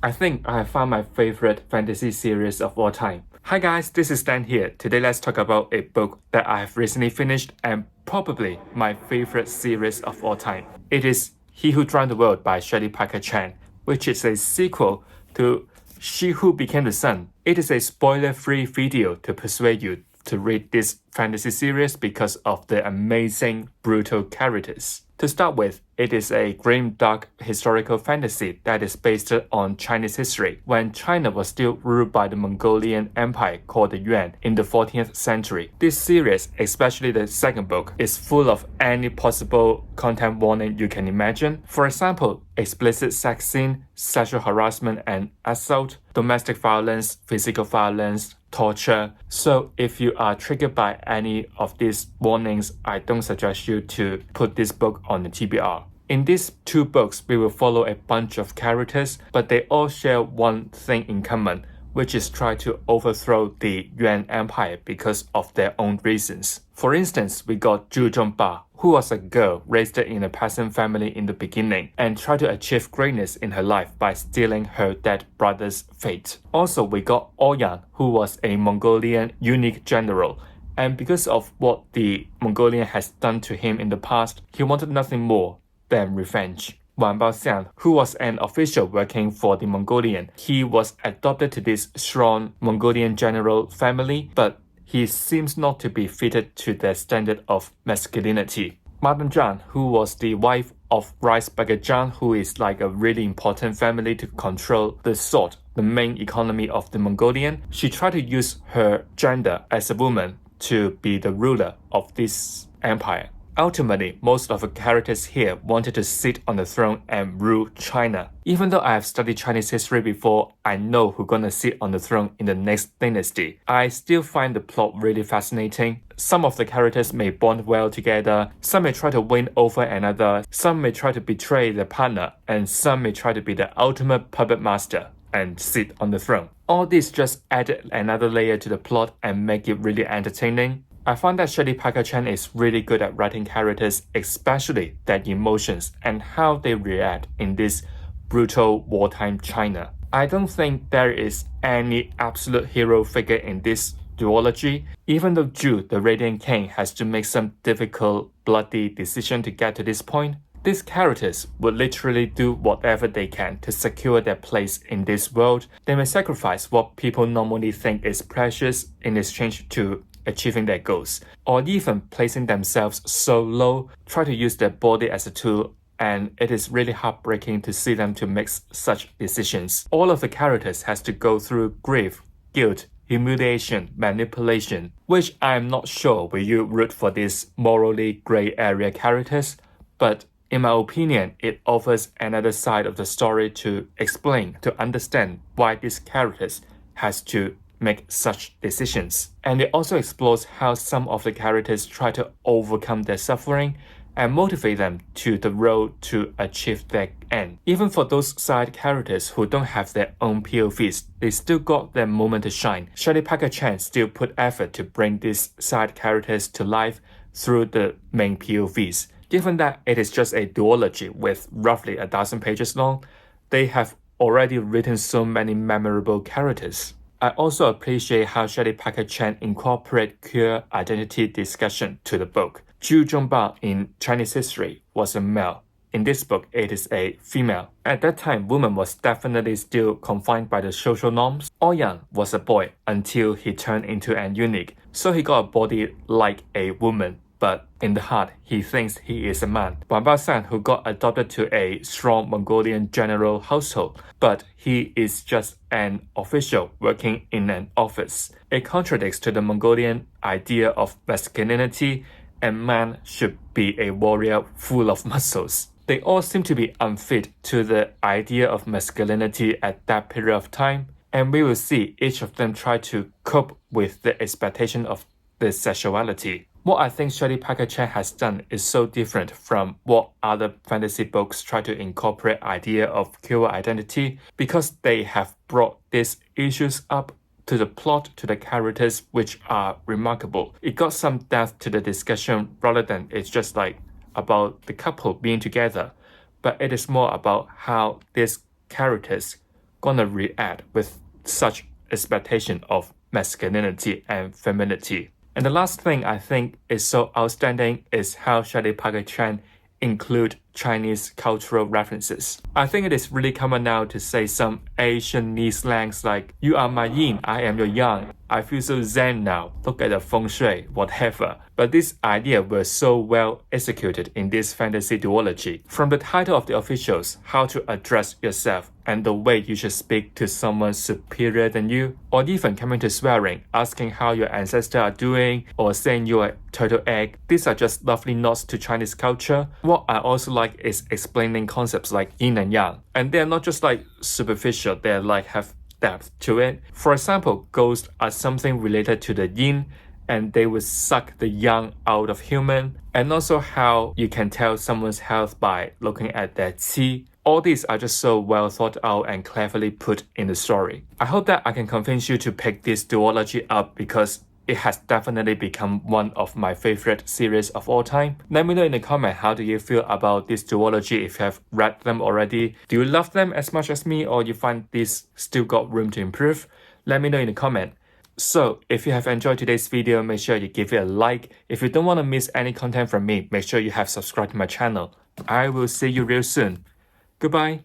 I think I have found my favorite fantasy series of all time. Hi guys, this is Dan here. Today let's talk about a book that I have recently finished and probably my favorite series of all time. It is He Who Drowned the World by Shelly Parker-Chan, which is a sequel to She Who Became the Sun. It is a spoiler-free video to persuade you to read this fantasy series because of the amazing, brutal characters. To start with, it is a grim, dark historical fantasy that is based on Chinese history, when China was still ruled by the Mongolian Empire called the Yuan in the 14th century. This series, especially the second book, is full of any possible content warning you can imagine. For example, explicit sex scene, sexual harassment and assault, domestic violence, physical violence, torture. So if you are triggered by any of these warnings, I don't suggest you to put this book on the TBR. In these two books, we will follow a bunch of characters, but they all share one thing in common, which is try to overthrow the Yuan Empire because of their own reasons. For instance, we got Zhu Zhongba, who was a girl raised in a peasant family in the beginning and tried to achieve greatness in her life by stealing her dead brother's fate. Also, we got Ouyang, who was a Mongolian eunuch general, and because of what the Mongolian has done to him in the past, he wanted nothing more than revenge. Wang Baoxiang, who was an official working for the Mongolian, he was adopted to this strong Mongolian general family, but he seems not to be fitted to their standard of masculinity. Madame Zhang, who was the wife of Rice Paker-chan, who is like a really important family to control the sword, the main economy of the Mongolian, she tried to use her gender as a woman to be the ruler of this empire. Ultimately, most of the characters here wanted to sit on the throne and rule China. Even though I have studied Chinese history before, I know who's gonna sit on the throne in the next dynasty. I still find the plot really fascinating. Some of the characters may bond well together, some may try to win over another, some may try to betray their partner, and some may try to be the ultimate puppet master and sit on the throne. All this just added another layer to the plot and make it really entertaining. I found that Shelly Parker-Chan is really good at writing characters, especially their emotions and how they react in this brutal wartime China. I don't think there is any absolute hero figure in this duology. Even though Zhu, the Radiant King, has to make some difficult, bloody decision to get to this point, these characters would literally do whatever they can to secure their place in this world. They may sacrifice what people normally think is precious in exchange to achieving their goals, or even placing themselves so low, try to use their body as a tool, and it is really heartbreaking to see them to make such decisions. All of the characters has to go through grief, guilt, humiliation, manipulation, which I am not sure will you root for these morally gray area characters, but in my opinion, it offers another side of the story to explain, to understand why these characters has to make such decisions. And it also explores how some of the characters try to overcome their suffering and motivate them to the road to achieve their end. Even for those side characters who don't have their own POVs, they still got their moment to shine. Shelly Parker-Chan still put effort to bring these side characters to life through the main POVs. Given that it is just a duology with roughly 1,000 pages long, they have already written so many memorable characters. I also appreciate how Shelly Parker-Chan incorporate queer identity discussion to the book. Zhu Zhongba in Chinese history was a male. In this book, it is a female. At that time, woman was definitely still confined by the social norms. Ouyang was a boy until he turned into an eunuch, so he got a body like a woman, but in the heart, he thinks he is a man. Wang Baoxiang, who got adopted to a strong Mongolian general household, but he is just an official working in an office. It contradicts to the Mongolian idea of masculinity, and man should be a warrior full of muscles. They all seem to be unfit to the idea of masculinity at that period of time, and we will see each of them try to cope with the expectation of the sexuality. What I think Shelly Parker-Chan has done is so different from what other fantasy books try to incorporate idea of queer identity, because they have brought these issues up to the plot, to the characters, which are remarkable. It got some depth to the discussion rather than it's just like about the couple being together, but it is more about how these characters gonna react with such expectation of masculinity and femininity. And the last thing I think is so outstanding is how Shelly Parker-Chan include Chinese cultural references. I think it is really common now to say some Asian slangs like, you are my yin, I am your yang. I feel so zen now, look at the feng shui, whatever. But this idea was so well executed in this fantasy duology. From the title of the officials, how to address yourself, and the way you should speak to someone superior than you, or even coming to swearing, asking how your ancestors are doing, or saying you're a turtle egg. These are just lovely nods to Chinese culture. What I also like is explaining concepts like yin and yang. And they're not just like superficial, they're like have depth to it. For example, ghosts are something related to the yin, and they would suck the yang out of human. And also how you can tell someone's health by looking at their qi. All these are just so well thought out and cleverly put in the story. I hope that I can convince you to pick this duology up because it has definitely become one of my favorite series of all time. Let me know in the comment how do you feel about this duology if you have read them already. Do you love them as much as me or you find this still got room to improve? Let me know in the comment. So, if you have enjoyed today's video, make sure you give it a like. If you don't want to miss any content from me, make sure you have subscribed to my channel. I will see you real soon. Goodbye.